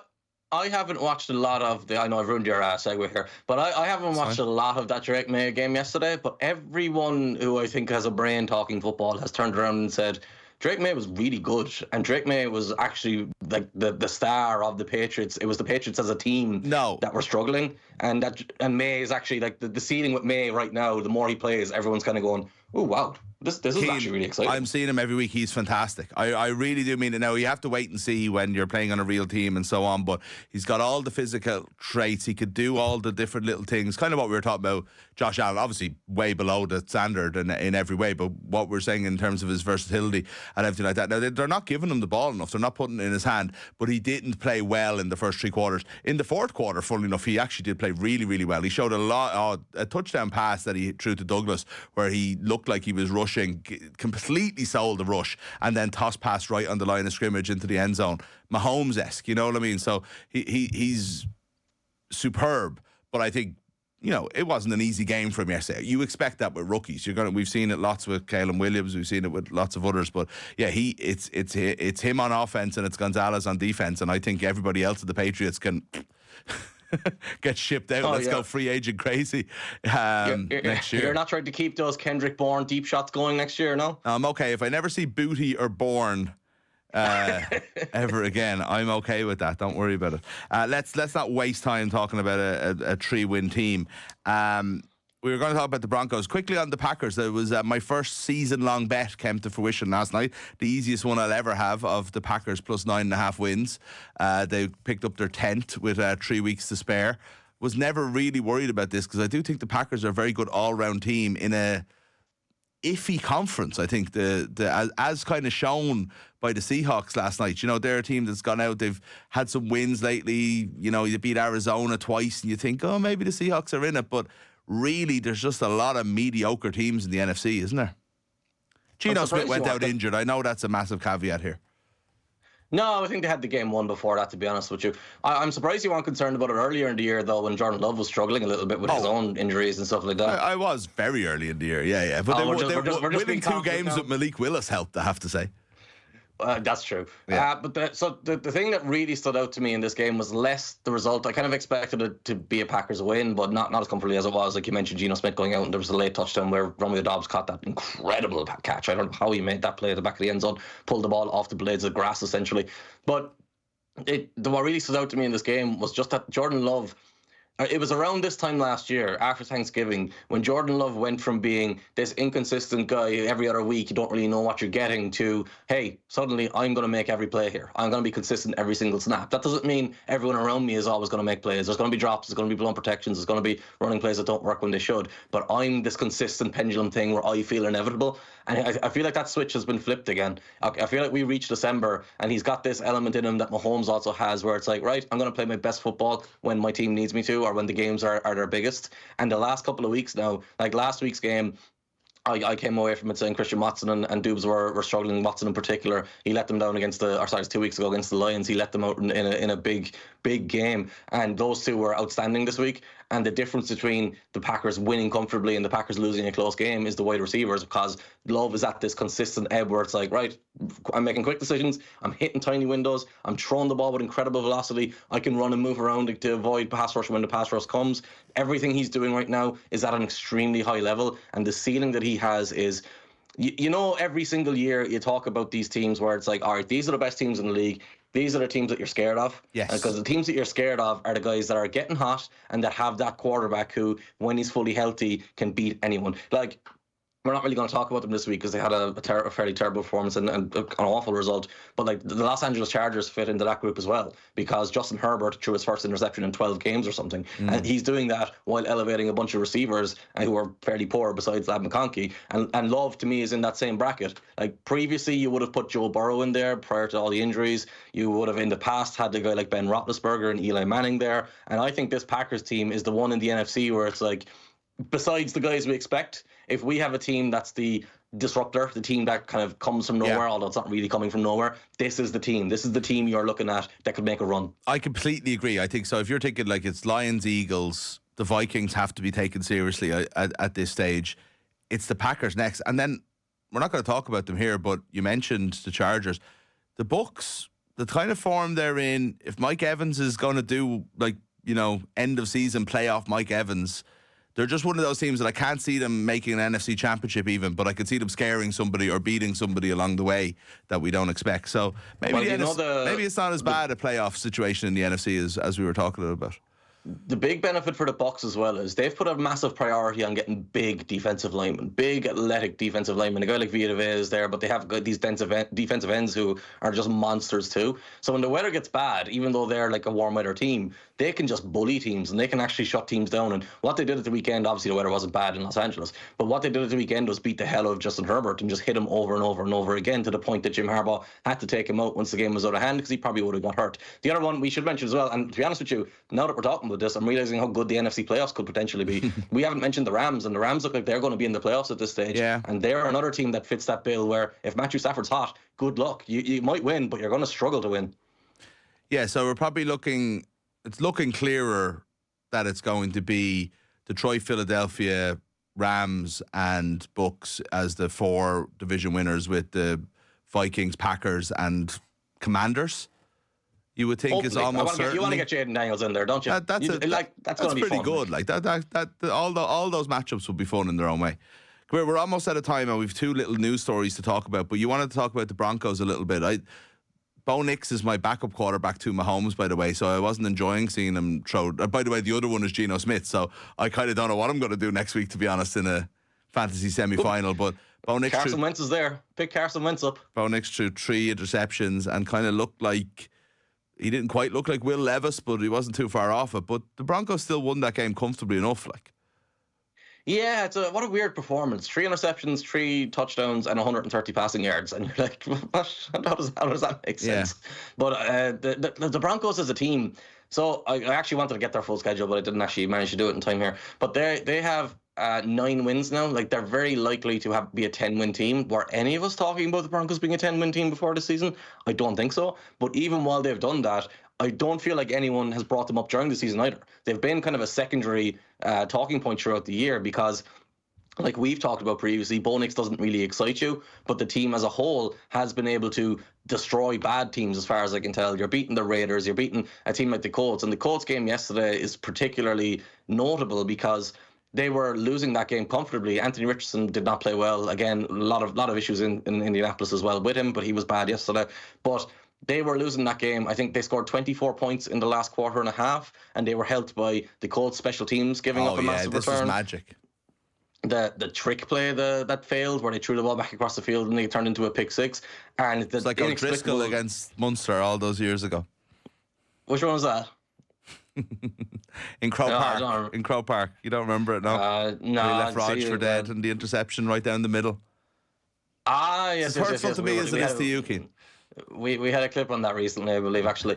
I haven't watched a lot of I know I've ruined your segue here, but I haven't watched a lot of that Drake May game yesterday. But everyone who I think has a brain talking football has turned around and said Drake May was really good, and Drake May was actually like the star of the Patriots. It was the Patriots as a team that were struggling, and May is actually like the ceiling with May right now. The more he plays, everyone's kind of going, oh wow, this is actually really exciting. I'm seeing him every week. He's fantastic. I really do mean it. Now, you have to wait and see when you're playing on a real team and so on, but he's got all the physical traits. He could do all the different little things, kind of what we were talking about Josh Allen, obviously way below the standard in every way, but what we're saying in terms of his versatility and everything like that. Now, they're not giving him the ball enough. They're not putting it in his hand, but he didn't play well in the first 3 quarters. In the fourth quarter, funnily enough, he actually did play really, really well. He showed a touchdown pass that he threw to Douglas where he looked like he was rushing, completely sold the rush, and then toss pass right on the line of scrimmage into the end zone. Mahomes-esque, you know what I mean? So he's superb, but I think, it wasn't an easy game for him yesterday. You expect that with rookies. We've seen it lots with Kalen Williams. We've seen it with lots of others. But yeah, it's him on offense and it's Gonzalez on defense. And I think everybody else at the Patriots can get shipped out. Let's go free agent crazy next year. You're not trying to keep those Kendrick Bourne deep shots going next year, no? I'm okay. If I never see Booty or Bourne ever again, I'm okay with that. Don't worry about it. Let's not waste time talking about a 3-win team. We were going to talk about the Broncos. Quickly on the Packers, there was my first season-long bet came to fruition last night. The easiest one I'll ever have of the Packers plus 9.5 wins. They picked up their 10th with 3 weeks to spare. Was never really worried about this because I do think the Packers are a very good all-round team in a iffy conference. I think as kind of shown by the Seahawks last night. They're a team that's gone out. They've had some wins lately. You beat Arizona twice and you think, oh, maybe the Seahawks are in it. But really, there's just a lot of mediocre teams in the NFC, isn't there? Geno Smith went out injured. I know that's a massive caveat here. No, I think they had the game won before that, to be honest with you. I'm surprised you weren't concerned about it earlier in the year, though, when Jordan Love was struggling a little bit with his own injuries and stuff like that. I was very early in the year, yeah. But winning 2 games with Malik Willis helped, I have to say. That's true. Yeah. But the thing that really stood out to me in this game was less the result. I kind of expected it to be a Packers win, but not as comfortably as it was. Like you mentioned, Geno Smith going out, and there was a late touchdown where Romeo Doubs caught that incredible catch. I don't know how he made that play at the back of the end zone, pulled the ball off the blades of grass, essentially. But what really stood out to me in this game was just that Jordan Love. It was around this time last year, after Thanksgiving, when Jordan Love went from being this inconsistent guy every other week, you don't really know what you're getting, to, hey, suddenly I'm going to make every play here. I'm going to be consistent every single snap. That doesn't mean everyone around me is always going to make plays. There's going to be drops, there's going to be blown protections, there's going to be running plays that don't work when they should. But I'm this consistent pendulum thing where I feel inevitable. And I feel like that switch has been flipped again. I feel like we reached December and he's got this element in him that Mahomes also has, where it's like, right, I'm going to play my best football when my team needs me to. or when the games are their biggest. And the last couple of weeks now, like last week's game, I came away from it saying Christian Watson and Dubes were struggling. Watson in particular, he let them down against it's 2 weeks ago against the Lions. He let them out in a big game, and those two were outstanding this week. And the difference between the Packers winning comfortably and the Packers losing a close game is the wide receivers, because Love is at this consistent ebb where it's like, right, I'm making quick decisions, I'm hitting tiny windows, I'm throwing the ball with incredible velocity, I can run and move around to avoid pass rush when the pass rush comes. Everything he's doing right now is at an extremely high level, and the ceiling that he has is, you know, every single year you talk about these teams where it's like, all right, these are the best teams in the league. These are the teams that you're scared of. Yes. Because the teams that you're scared of are the guys that are getting hot and that have that quarterback who, when he's fully healthy, can beat anyone. Like, we're not really going to talk about them this week because they had a fairly terrible performance and an awful result. But like the Los Angeles Chargers fit into that group as well, because Justin Herbert threw his first interception in 12 games or something. And he's doing that while elevating a bunch of receivers who are fairly poor besides Lab McConkey. And Love, to me, is in that same bracket. Like previously, you would have put Joe Burrow in there prior to all the injuries. You would have in the past had the guy like Ben Roethlisberger and Eli Manning there. And I think this Packers team is the one in the NFC where it's like, besides the guys we expect, if we have a team that's the disruptor, the team that kind of comes from nowhere, although it's not really coming from nowhere, this is the team. This is the team you're looking at that could make a run. I completely agree. I think so. If you're thinking like it's Lions, Eagles, the Vikings have to be taken seriously at this stage. It's the Packers next. And then we're not going to talk about them here, but you mentioned the Chargers. The Bucs, the kind of form they're in, if Mike Evans is going to do like, you know, end of season playoff Mike Evans, they're just one of those teams that I can't see them making an NFC championship even, but I could see them scaring somebody or beating somebody along the way that we don't expect. So maybe maybe it's not as bad a playoff situation in the NFC as we were talking about. The big benefit for the Bucs as well is they've put a massive priority on getting big defensive linemen, big athletic defensive linemen. A guy like Vita Vea is there, but they have these defensive ends who are just monsters too. So when the weather gets bad, even though they're like a warm weather team, they can just bully teams and they can actually shut teams down. And what they did at the weekend, obviously the weather wasn't bad in Los Angeles, but what they did at the weekend was beat the hell out of Justin Herbert and just hit him over and over and over again, to the point that Jim Harbaugh had to take him out once the game was out of hand because he probably would have got hurt. The other one we should mention as well, and to be honest with you, now that we're talking about this, I'm realizing how good the NFC playoffs could potentially be. We haven't mentioned the Rams, and the Rams look like they're going to be in the playoffs at this stage. Yeah. And they're another team that fits that bill where if Matthew Stafford's hot, good luck. You might win, but you're going to struggle to win. Yeah, so we're probably looking clearer that it's going to be Detroit, Philadelphia, Rams and Bucs as the 4 division winners, with the Vikings, Packers and Commanders. You would think Hopefully. It's almost certainly. You want to get Jaden Daniels in there, don't you? That's going to be pretty fun. good. Like that all those matchups will be fun in their own way. We're almost out of time, and we've 2 little news stories to talk about. But you wanted to talk about the Broncos a little bit. Bo Nix is my backup quarterback to Mahomes, by the way, so I wasn't enjoying seeing him throw. By the way, the other one is Geno Smith, so I kind of don't know what I'm going to do next week, to be honest, in a fantasy semi-final. But Bo Nix, Carson Wentz is there. Pick Carson Wentz up. Bo Nix threw 3 interceptions and kind of looked like, he didn't quite look like Will Levis, but he wasn't too far off it. But the Broncos still won that game comfortably enough, like. Yeah, what a weird performance. 3 interceptions, 3 touchdowns, and 130 passing yards. And you're like, what? How does that make sense? Yeah. But the Broncos as a team, so I actually wanted to get their full schedule, but I didn't actually manage to do it in time here. But they have 9 wins now. Like, they're very likely to be a 10-win team. Were any of us talking about the Broncos being a 10-win team before this season? I don't think so. But even while they've done that, I don't feel like anyone has brought them up during the season either. They've been kind of a secondary talking point throughout the year because, like we've talked about previously, Bo Nix doesn't really excite you, but the team as a whole has been able to destroy bad teams as far as I can tell. You're beating the Raiders, you're beating a team like the Colts, and the Colts game yesterday is particularly notable because they were losing that game comfortably. Anthony Richardson did not play well. Again, a lot of issues in Indianapolis as well with him, but he was bad yesterday. But they were losing that game. I think they scored 24 points in the last quarter and a half, and they were helped by the Colts special teams giving up a massive return. This is magic. The trick play that failed, where they threw the ball back across the field and they turned into a pick 6. And it's like O'Driscoll against Munster all those years ago. Which one was that? in Crow Park. In Crow Park. You don't remember it, no? No. He left Rog for dead and the interception right down the middle. Yes. It's hurtful to me as it is to you, Keane. We had a clip on that recently, I believe, actually.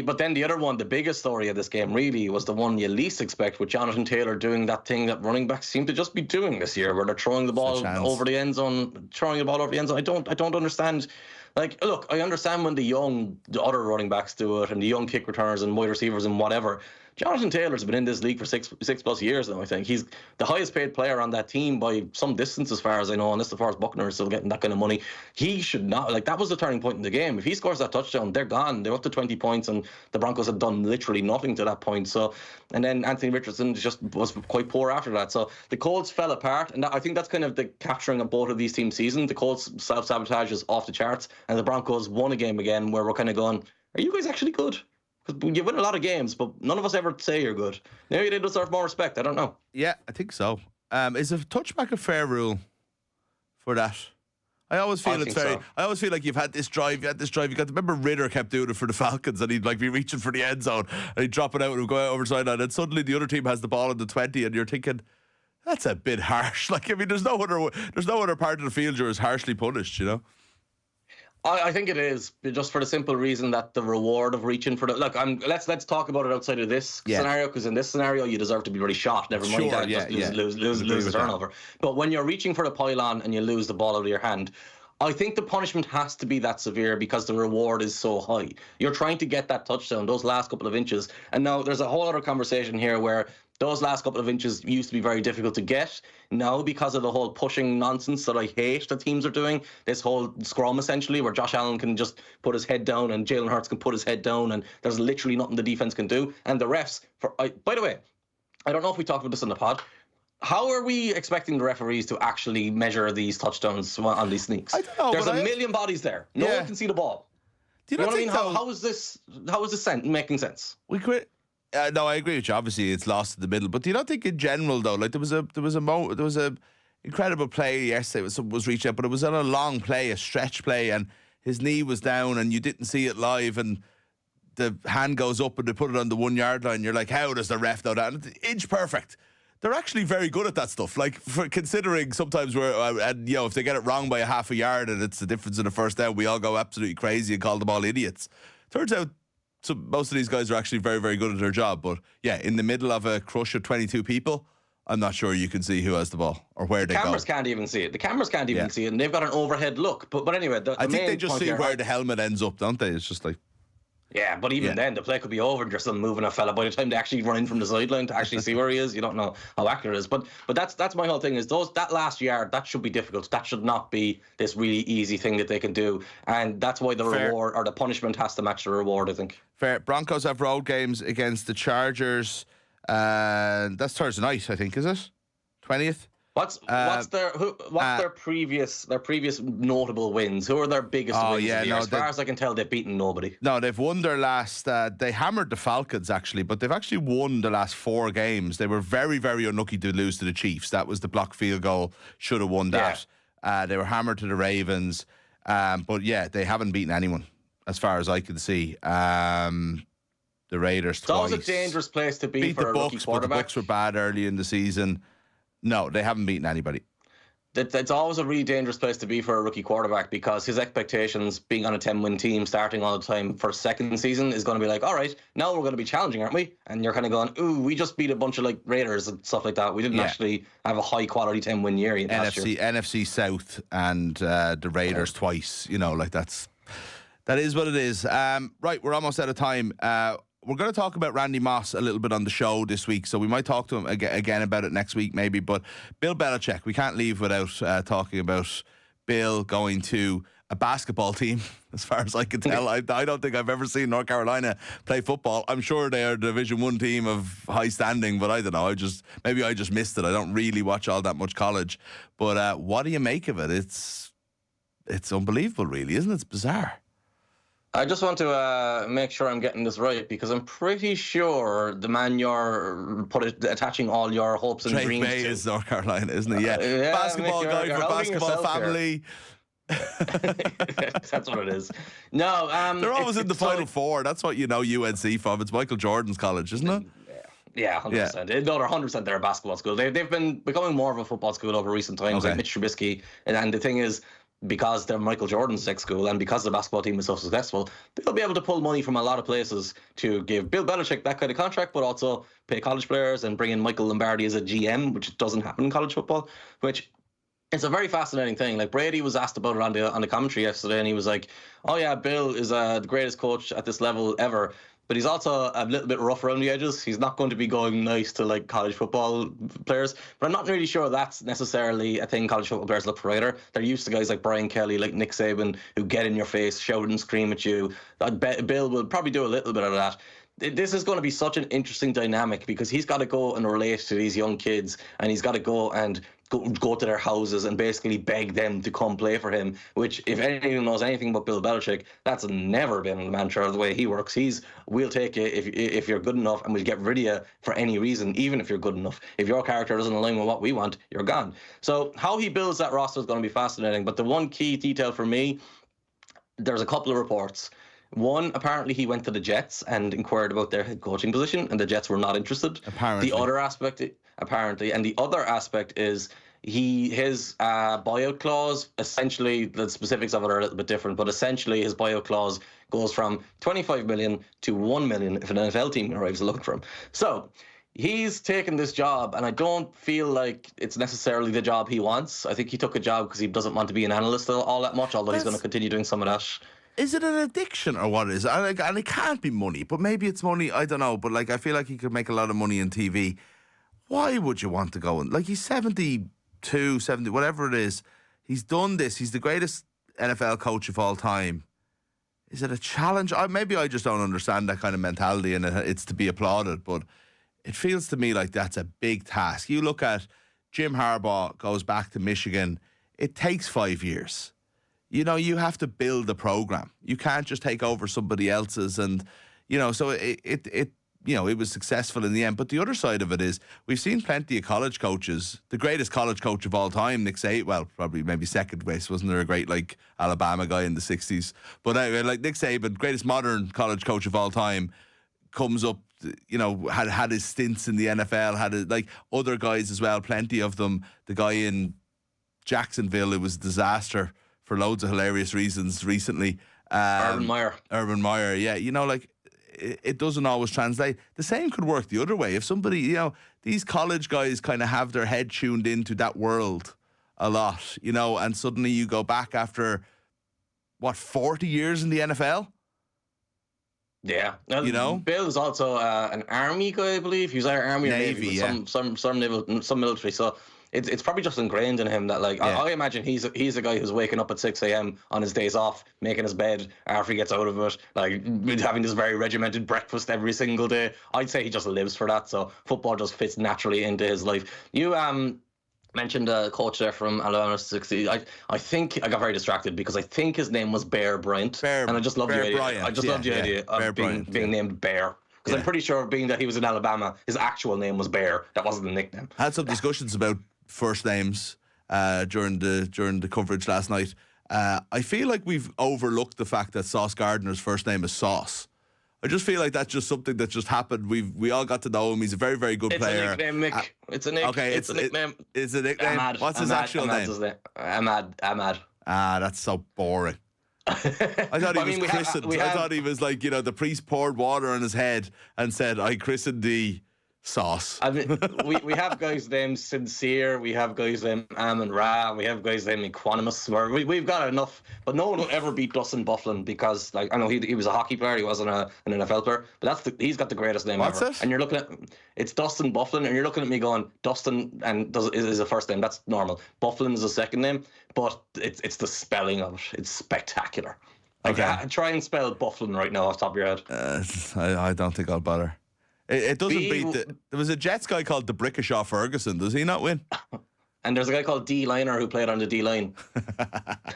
But then the other one, the biggest story of this game really was the one you least expect, with Jonathan Taylor doing that thing that running backs seem to just be doing this year, where they're throwing the ball over the end zone, I don't understand. Like, look, I understand when the other running backs do it, and the young kick returners and wide receivers and whatever. Jonathan Taylor's been in this league for six plus years now, I think. He's the highest paid player on that team by some distance, as far as I know, unless the Forest Buckner is still getting that kind of money. He should not, like, that was the turning point in the game. If he scores that touchdown, they're gone. They're up to 20 points, and the Broncos had done literally nothing to that point. So, and then Anthony Richardson just was quite poor after that. So the Colts fell apart, and I think that's kind of the capturing of both of these teams' season. The Colts self-sabotage is off the charts, and the Broncos won a game again where we're kind of going, are you guys actually good? Because you win a lot of games, but none of us ever say you're good. Maybe they deserve more respect. I don't know. Yeah, I think so. Is a touchback a fair rule for that? I always feel it's very. So. I always feel like you've had this drive. Remember Ritter kept doing it for the Falcons, and he'd like be reaching for the end zone, and he'd drop it out and go out over sideline, and suddenly the other team has the ball in the 20, and you're thinking, that's a bit harsh. Like, I mean, there's no other part of the field you're as harshly punished, you know. I think it is, just for the simple reason that the reward of reaching for the let's talk about it outside of this scenario, because in this scenario you deserve to be really shot. Never mind lose the turnover. But when you're reaching for the pylon and you lose the ball out of your hand, I think the punishment has to be that severe because the reward is so high. You're trying to get that touchdown, those last couple of inches. And now there's a whole other conversation here where those last couple of inches used to be very difficult to get. Now, because of the whole pushing nonsense that I hate that teams are doing, this whole scrum essentially, where Josh Allen can just put his head down and Jalen Hurts can put his head down, and there's literally nothing the defense can do. And the refs, by the way, I don't know if we talked about this on the pod. How are we expecting the referees to actually measure these touchdowns on these sneaks? I don't know. There's a million bodies there. No one can see the ball. Do you know what I mean? How is this making sense? We quit. No, I agree with you. Obviously, it's lost in the middle. But do you not think in general though, like there was a incredible play yesterday. Was reached out, but it was on a long play, a stretch play, and his knee was down, and you didn't see it live, and the hand goes up, and they put it on the 1 yard line. You're like, how does the ref know that? And it's inch perfect. They're actually very good at that stuff. Like, for considering sometimes if they get it wrong by a half a yard and it's the difference in the first down, we all go absolutely crazy and call them all idiots. Turns out most of these guys are actually very, very good at their job. But yeah, in the middle of a crush of 22 people, I'm not sure you can see who has the ball or where they go. The cameras can't even see it. The cameras can't even see it, and they've got an overhead look. But anyway, I think they just see where the helmet ends up, don't they? It's just like... Yeah, but even then, the play could be over and you're still moving a fella. By the time they actually run in from the sideline to actually see where he is, you don't know how accurate it is. But that's my whole thing, is that last yard, that should be difficult. That should not be this really easy thing that they can do. And that's why the reward or the punishment has to match the reward, I think. Fair. Broncos have road games against the Chargers. That's Thursday night, I think, is it? 20th? What's their previous notable wins? Who are their biggest wins? As far as I can tell, they've beaten nobody. No, they've won their last. They hammered the Falcons actually, but they've actually won the last 4 games. They were very, very unlucky to lose to the Chiefs. That was the blocked field goal. Should have won that. They were hammered to the Ravens, but yeah, they haven't beaten anyone as far as I can see. The Raiders twice. It's always a dangerous place to be for a rookie quarterback. But the Bucks were bad early in the season. No, they haven't beaten anybody. It's always a really dangerous place to be for a rookie quarterback, because his expectations, being on a 10-win team, starting all the time for second season, is going to be like, all right, now we're going to be challenging, aren't we? And you're kind of going, ooh, we just beat a bunch of like Raiders and stuff like that. We didn't actually have a high-quality 10-win year. NFC South and the Raiders twice. You know, like that is what it is. Right, we're almost out of time. We're going to talk about Randy Moss a little bit on the show this week, so we might talk to him again about it next week maybe. But Bill Belichick, we can't leave without talking about Bill going to a basketball team, as far as I can tell. I don't think I've ever seen North Carolina play football. I'm sure they are a Division 1 team of high standing, but I don't know. Maybe I just missed it. I don't really watch all that much college. But what do you make of it? It's unbelievable, really, isn't it? It's bizarre. I just want to make sure I'm getting this right, because I'm pretty sure the man you're attaching all your hopes and dreams to is North Carolina, isn't he? Yeah, basketball guy for basketball family. That's what it is. No, they're always in the Final Four. That's what you know UNC from. It's Michael Jordan's college, isn't it? Yeah, 100%. No, they're 100%. They're a basketball school. They've been becoming more of a football school over recent times, like Mitch Trubisky. And the thing is, because they're Michael Jordan's sex school and because the basketball team is so successful, they'll be able to pull money from a lot of places to give Bill Belichick that kind of contract, but also pay college players and bring in Michael Lombardi as a GM, which doesn't happen in college football, which it's a very fascinating thing. Like Brady was asked about it on the commentary yesterday, and he was like, "Oh yeah, Bill is the greatest coach at this level ever." But he's also a little bit rough around the edges. He's not going to be going nice to like college football players. But I'm not really sure that's necessarily a thing college football players look for either. They're used to guys like Brian Kelly, like Nick Saban, who get in your face, shout and scream at you. Bill will probably do a little bit of that. This is going to be such an interesting dynamic because he's got to go and relate to these young kids, and he's got to go and go to their houses and basically beg them to come play for him, which if anyone knows anything about Bill Belichick, that's never been the mantra of the way he works. We'll take you if you're good enough, and we'll get rid of you for any reason, even if you're good enough. If your character doesn't align with what we want, you're gone. So how he builds that roster is going to be fascinating. But the one key detail for me, there's a couple of reports. One, apparently he went to the Jets and inquired about their head coaching position, and the Jets were not interested. Apparently. The other aspect, and the other aspect is his buyout clause, essentially, the specifics of it are a little bit different, but essentially his buyout clause goes from 25 million to 1 million if an NFL team arrives looking for him. So he's taken this job, and I don't feel like it's necessarily the job he wants. I think he took a job because he doesn't want to be an analyst all that much, although he's going to continue doing some of that. Is it an addiction or what is it? And it can't be money, but maybe it's money. I don't know. But like, I feel like he could make a lot of money in TV. Why would you want to go and like? He's 72, 70, whatever it is. He's done this. He's the greatest NFL coach of all time. Is it a challenge? Maybe I just don't understand that kind of mentality, and it's to be applauded. But it feels to me like that's a big task. You look at Jim Harbaugh goes back to Michigan. It takes 5 years. You know, you have to build the program. You can't just take over somebody else's, and so it was successful in the end. But the other side of it is we've seen plenty of college coaches. The greatest college coach of all time, Nick Saban, well, probably maybe second base. Wasn't there a great like Alabama guy in the 60s? But anyway, like Nick Saban, greatest modern college coach of all time, comes up. Had his stints in the NFL. Like other guys as well, plenty of them. The guy in Jacksonville, it was a disaster for loads of hilarious reasons recently. Urban Meyer, yeah. It doesn't always translate. The same could work the other way. If somebody, these college guys kind of have their head tuned into that world a lot, and suddenly you go back after, 40 years in the NFL? Yeah. Bill is also an army guy, I believe. He was either army or Navy, yeah. some military. So it's probably just ingrained in him that I imagine he's a guy who's waking up at 6 a.m. on his days off, making his bed after he gets out of it, having this very regimented breakfast every single day. I'd say he just lives for that. So football just fits naturally into his life. You mentioned a coach there from Alabama 60. I think I got very distracted because I think his name was Bear Bryant, and I just love the idea. Bryant. I just love the idea of being named Bear. Because I'm pretty sure, being that he was in Alabama, his actual name was Bear. That wasn't the nickname. Had some discussions about first names during the coverage last night. I feel like we've overlooked the fact that Sauce Gardner's first name is Sauce. I just feel like that's just something that just happened. We all got to know him. He's a very, very good player. It's a nickname, Mick. It's a nick. Okay, it's a nickname. It's a nickname. What's his actual name? Ahmad. That's so boring. I thought he was christened. I thought he was like, the priest poured water on his head and said, "I christened thee Sauce." I mean, we have guys named Sincere, we have guys named Amon Ra, we have guys named Equanimous. We've got enough, but no one will ever beat Dustin Bufflin because, I know he was a hockey player, he wasn't an NFL player, but he's got the greatest name ever. What's it? And you're looking at it's Dustin Bufflin, and you're looking at me going, Dustin is a first name. That's normal. Bufflin is a second name, but it's the spelling of it. It's spectacular. Okay. Try and spell Bufflin right now off the top of your head. I don't think I'll bother. It doesn't beat there was a Jets guy called the Brickishaw Ferguson. Does he not win? And there's a guy called D Liner who played on the D line.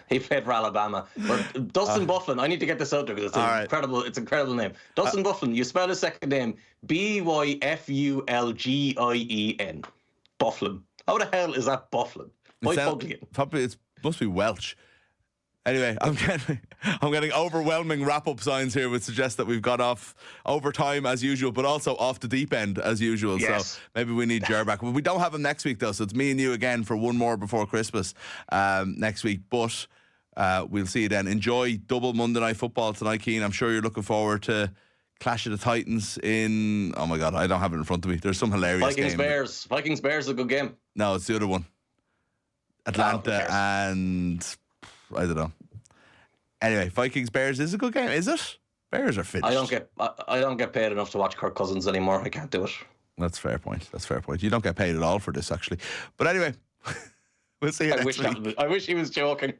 He played for Alabama. But Dustin Bufflin, I need to get this out there because it's an incredible name. Dustin Bufflin, you spell his second name Byfulgien. Bufflin. How the hell is that Bufflin? Probably it must be Welsh. Anyway, I'm getting overwhelming wrap-up signs here, which suggest that we've got off over time as usual, but also off the deep end as usual. Yes. So maybe we need Jer back. But we don't have him next week, though, so it's me and you again for one more before Christmas next week. But We'll see you then. Enjoy double Monday Night Football tonight, Cian. I'm sure you're looking forward to Clash of the Titans in... Oh, my God, I don't have it in front of me. There's some hilarious game. Vikings-Bears is a good game. No, it's the other one. Atlanta and... I don't know. Anyway, Vikings-Bears is a good game, is it? Bears are finished. I don't get paid enough to watch Kirk Cousins anymore. I can't do it. That's a fair point. You don't get paid at all for this, actually. But anyway, we'll see you next week. I wish he was joking.